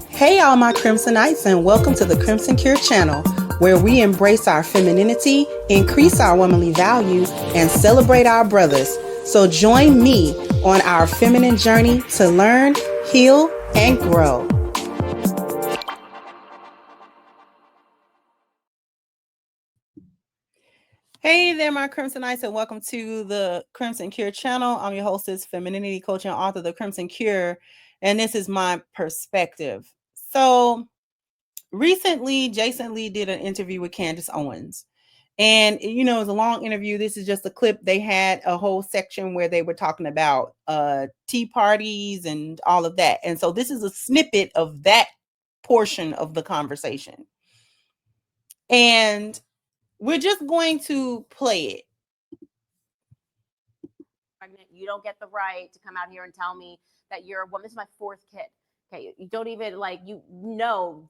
Hey, all my Crimsonites, and welcome to the Crimson Cure channel, where we embrace our femininity, increase our womanly value, and celebrate our brothers. So join me on our feminine journey to learn, heal, and grow. Hey there, my Crimsonites, and welcome to the Crimson Cure channel. I'm your hostess, femininity coach and author of the Crimson Cure, and this is my perspective. So recently, Jason Lee did an interview with Candace Owens. And, it was a long interview. This is just a clip. They had a whole section where they were talking about tea parties and all of that. And so this is a snippet of that portion of the conversation. And we're just going to play it. You don't get the right to come out here and tell me that you're a woman. This is my fourth kid. Okay, you don't even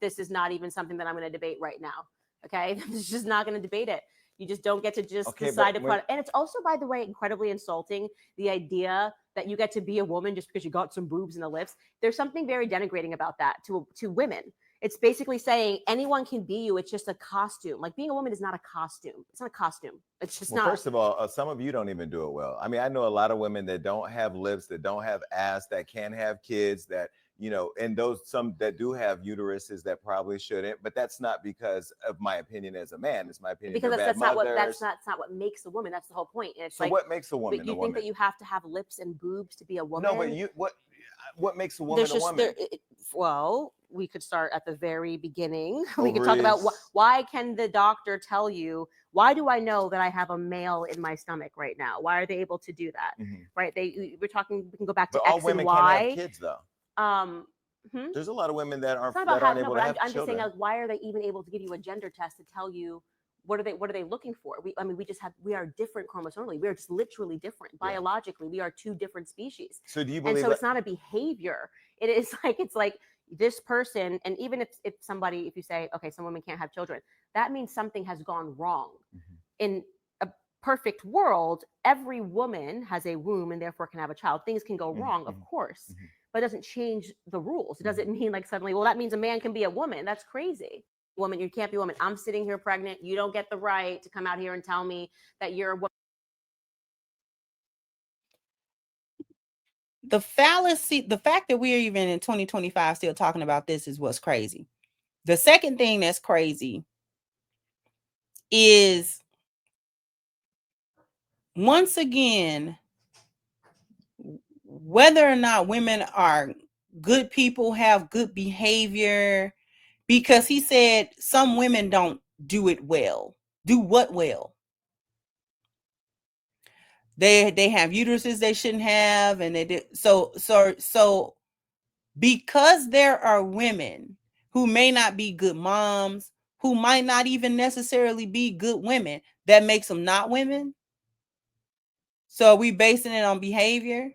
this is not even something that I'm going to debate right now. Okay, it's just not going to debate it. You just don't get to decide to put. And it's also, by the way, incredibly insulting, the idea that you get to be a woman just because you got some boobs and a lips. There's something very denigrating about that to women. It's basically saying anyone can be you. It's just a costume. Like, being a woman is not a costume. It's not a costume. It's just not. First of all, some of you don't even do it well. I mean, I know a lot of women that don't have lips, that don't have ass, that can't have kids, that, and some that do have uteruses that probably shouldn't. But that's not because of my opinion as a man. It's my opinion because that's not what makes a woman. That's the whole point. And it's so what makes a woman? But you think that you have to have lips and boobs to be a woman? No, but what makes a woman a woman? Well, we could start at the very beginning. We could talk about why can the doctor tell you, why do I know that I have a male in my stomach right now? Why are they able to do that? Mm-hmm. Right? We can go back to X and Y. All women can have kids, though. There's a lot of women that aren't able to have children. I'm just saying, why are they even able to give you a gender test to tell you what are they looking for? We are different chromosomally. We are just literally different biologically. We are two different species. So do you believe? And so it's not a behavior. It's like this person, and even if you say, okay, some women can't have children, that means something has gone wrong. Mm-hmm. In a perfect world, every woman has a womb and therefore can have a child. Things can go wrong, of course, but it doesn't change the rules. It doesn't mean like suddenly, well, that means a man can be a woman. That's crazy. Woman, you can't be a woman. I'm sitting here pregnant. You don't get the right to come out here and tell me that you're a woman. The fallacy, the fact that we're even in 2025 still talking about this is what's crazy. The second thing that's crazy is, once again, whether or not women are good people, have good behavior, because he said some women don't do it well. Do what well? They have uteruses they shouldn't have, and they do so because there are women who may not be good moms, who might not even necessarily be good women, that makes them not women. So are we basing it on behavior?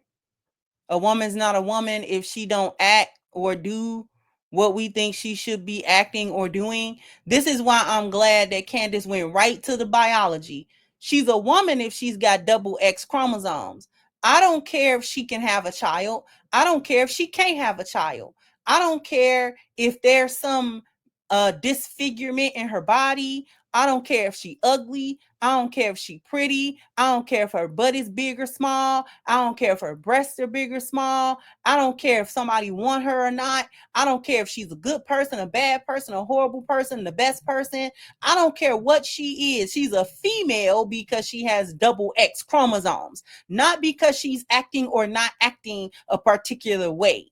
A woman's not a woman if she don't act or do what we think she should be acting or doing. This is why I'm glad that Candace went right to the biology. She's a woman if she's got double X chromosomes. I don't care if she can have a child. I don't care if she can't have a child. I don't care if there's some disfigurement in her body. I don't care if she ugly. I don't care if she pretty. I don't care if her butt is big or small. I don't care if her breasts are big or small. I don't care if somebody want her or not. I don't care if she's a good person, a bad person, a horrible person, the best person. I don't care what she is. She's a female because she has double X chromosomes, not because she's acting or not acting a particular way.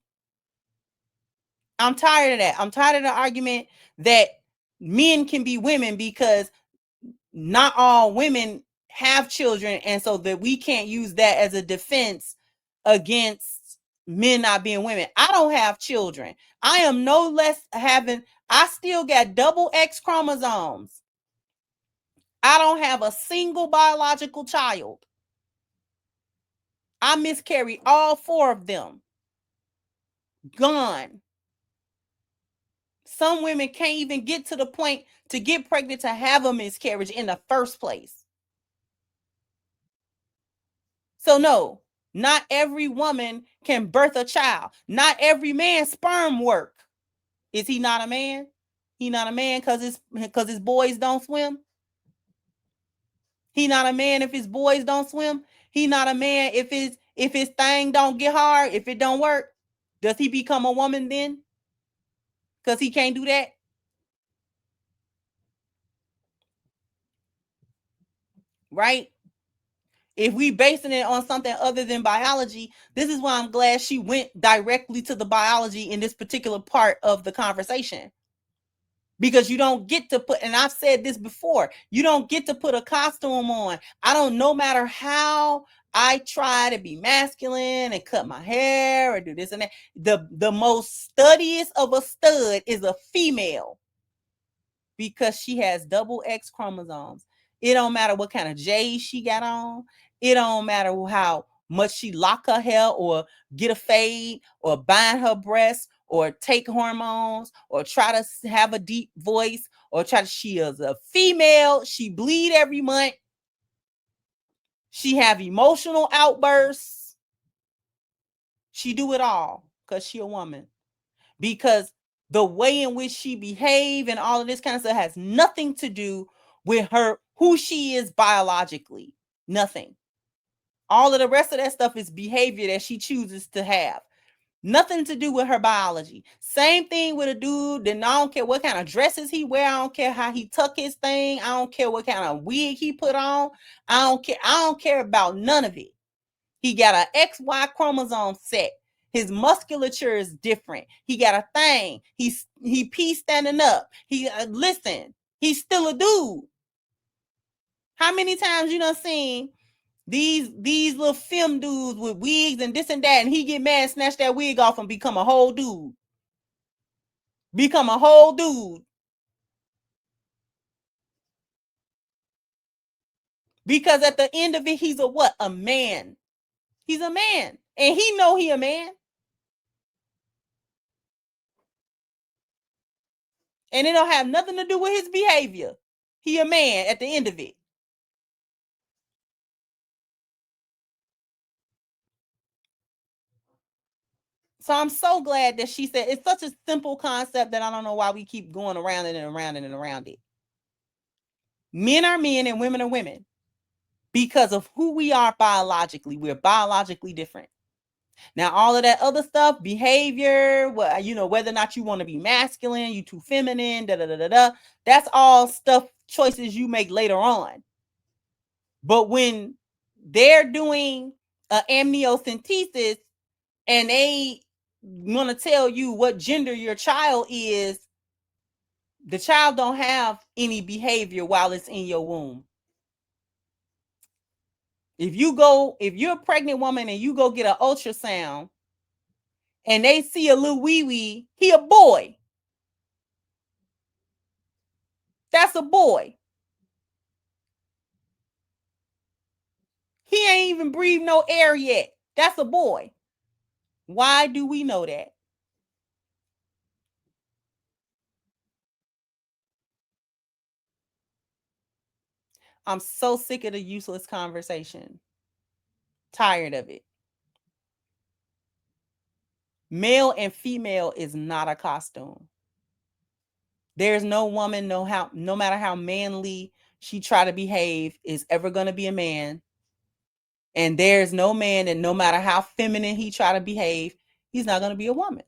I'm tired of that. I'm tired of the argument that men can be women because not all women have children, and so that we can't use that as a defense against men not being women. I don't have children. I am no less I still got double X chromosomes. I don't have a single biological child. I miscarried all 4 of them. Gone. Some women can't even get to the point to get pregnant to have a miscarriage in the first place. So no, not every woman can birth a child. Not every man's sperm work. Is he not a man? He not a man because his boys don't swim. He not a man if his boys don't swim. He not a man if his thing don't get hard, if it don't work. Does he become a woman then? Because he can't do that? Right? If we basing it on something other than biology, this is why I'm glad she went directly to the biology in this particular part of the conversation. Because you don't get to put, and I've said this before, you don't get to put a costume on. I don't, no matter how I try to be masculine and cut my hair or do this and that, the most studiest of a stud is a female because she has double X chromosomes. It don't matter what kind of J she got on. It don't matter how much she lock her hair or get a fade or bind her breasts or take hormones or try to have a deep voice or try to, she is a female. She bleed every month. She have emotional outbursts. She do it all because she a woman. Because the way in which she behave and all of this kind of stuff has nothing to do with her, who she is biologically. Nothing. All of the rest of that stuff is behavior that she chooses to have. Nothing to do with her biology. Same thing with a dude. Then I don't care what kind of dresses he wear. I don't care how he tuck his thing. I don't care what kind of wig he put on. I don't care. I don't care about none of it. He got an XY chromosome set. His musculature is different. He got a thing. He pee standing up. He listen. He's still a dude. How many times you done seen these little film dudes with wigs and this and that, and he get mad and snatch that wig off and become a whole dude? Become a whole dude. Because at the end of it, he's a what? A man. He's a man. And he know he a man. And it don't have nothing to do with his behavior. He a man at the end of it. So I'm so glad that she said it's such a simple concept that I don't know why we keep going around it and around it and around it. Men are men and women are women because of who we are biologically. We're biologically different. Now, all of that other stuff, behavior, whether or not you want to be masculine, you too feminine, that's all stuff, choices you make later on. But when they're doing amniocentesis and they want to tell you what gender your child is, the child don't have any behavior while it's in your womb. If you're a pregnant woman and you go get an ultrasound and they see a little wee-wee, he a boy. That's a boy. He ain't even breathed no air yet. That's a boy. Why do we know that? I'm so sick of the useless conversation. Tired of it. Male and female is not a costume. There's no woman, no matter how manly she try to behave, is ever going to be a man. And there's no man that no matter how feminine he try to behave, he's not going to be a woman.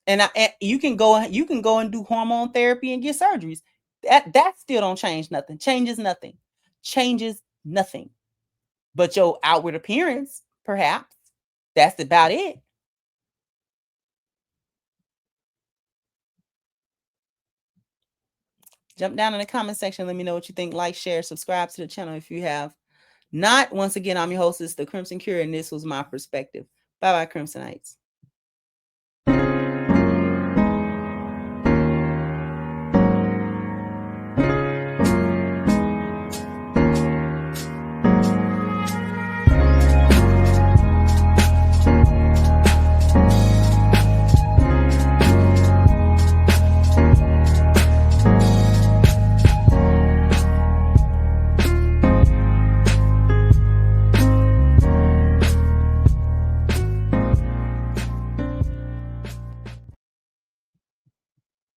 And you can go and do hormone therapy and get surgeries. That still don't change nothing. Changes nothing. Changes nothing. But your outward appearance, perhaps, that's about it. Jump down in the comment section. Let me know what you think. Like, share, subscribe to the channel if you have not. Once again, I'm your hostess, the Crimson Cure, and this was my perspective. Bye-bye, Crimsonites.